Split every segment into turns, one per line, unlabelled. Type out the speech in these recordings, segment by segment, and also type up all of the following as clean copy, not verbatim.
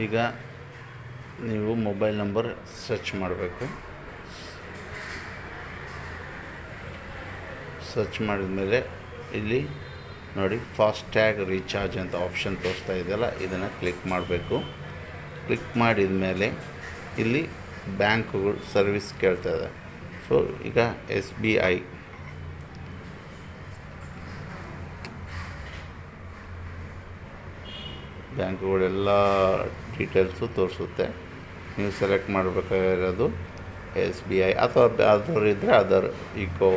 ಈಗ ನೀವು mobile number search ಮಾಡಬೇಕು. ಸರ್ಚ್ ಮಾಡಿದ ಮೇಲೆ ಇಲ್ಲಿ ನೋಡಿ ಫಾಸ್ಟ್ಯಾಗ್ ರೀಚಾರ್ಜ್ ಅಂತ ಆಪ್ಷನ್ ತೋರಿಸ್ತಾ ಇದೆಯಲ್ಲ, ಇದನ್ನು ಕ್ಲಿಕ್ ಮಾಡಬೇಕು. ಕ್ಲಿಕ್ ಮಾಡಿದ ಮೇಲೆ ಇಲ್ಲಿ ಬ್ಯಾಂಕ್ಗಳು ಸರ್ವಿಸ್ ಕೇಳ್ತಾ ಇದೆ. ಸೊ ಈಗ SBI ಬ್ಯಾಂಕ್ಗಳೆಲ್ಲ ಡೀಟೇಲ್ಸು ತೋರಿಸುತ್ತೆ. ನೀವು ಸೆಲೆಕ್ಟ್ ಮಾಡಬೇಕಾಗಿರೋದು SBI ಅಥವಾ ಅದರ್ ಇದ್ದರೆ ಅದರ್, ಇಕೋ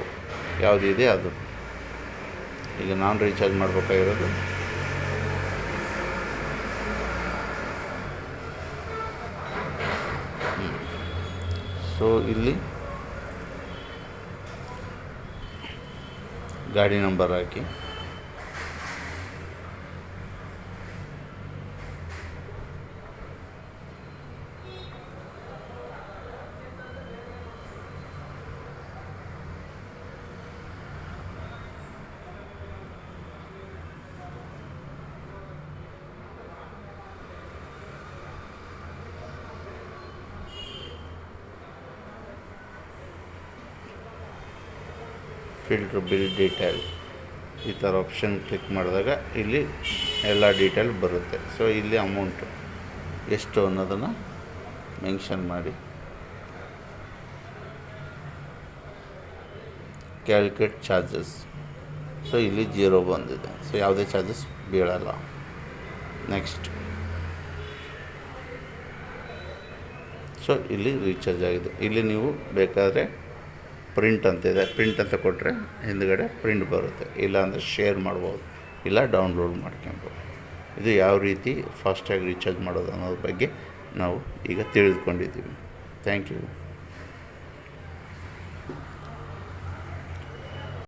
ಯಾವುದಿದೆ ಅದು. ಈಗ ನಾನು ರೀಚಾರ್ಜ್ ಮಾಡಬೇಕಾಗಿರೋದು ಸೊ ಇಲ್ಲಿ ಗಾಡಿ ನಂಬರ್ ಹಾಕಿ ಫಿಲ್ಟ್ರ್ ಬಿಲ್ ಡೀಟೇಲ್ ಈ ಥರ ಆಪ್ಷನ್ ಕ್ಲಿಕ್ ಮಾಡಿದಾಗ ಇಲ್ಲಿ ಎಲ್ಲ ಡೀಟೇಲ್ ಬರುತ್ತೆ. ಸೊ ಇಲ್ಲಿ ಅಮೌಂಟು ಎಷ್ಟು ಅನ್ನೋದನ್ನು ಮೆನ್ಷನ್ ಮಾಡಿ ಕ್ಯಾಲ್ಕುಲೇಟ್ ಚಾರ್ಜಸ್. ಸೊ ಇಲ್ಲಿ 0 ಬಂದಿದೆ. ಸೊ ಯಾವುದೇ ಚಾರ್ಜಸ್ ಬೀಳಲ್ಲ. ನೆಕ್ಸ್ಟ್. ಸೊ ಇಲ್ಲಿ ರೀಚಾರ್ಜ್ ಆಗಿದೆ. ಇಲ್ಲಿ ನೀವು ಬೇಕಾದರೆ ಪ್ರಿಂಟ್ ಅಂತಿದೆ, ಪ್ರಿಂಟ್ ಅಂತ ಕೊಟ್ಟರೆ ಹಿಂದ್ಗಡೆ ಪ್ರಿಂಟ್ ಬರುತ್ತೆ. ಇಲ್ಲ ಅಂದರೆ ಶೇರ್ ಮಾಡ್ಬೋದು, ಇಲ್ಲ ಡೌನ್ಲೋಡ್ ಮಾಡ್ಕೊಬೋದು. ಇದು ಯಾವ ರೀತಿ ಫಾಸ್ಟ್ಯಾಗಿ ರೀಚಾರ್ಜ್ ಮಾಡೋದು ಅನ್ನೋದ್ರ ಬಗ್ಗೆ ನಾವು ಈಗ ತಿಳಿದುಕೊಂಡಿದ್ದೀವಿ. Thank you.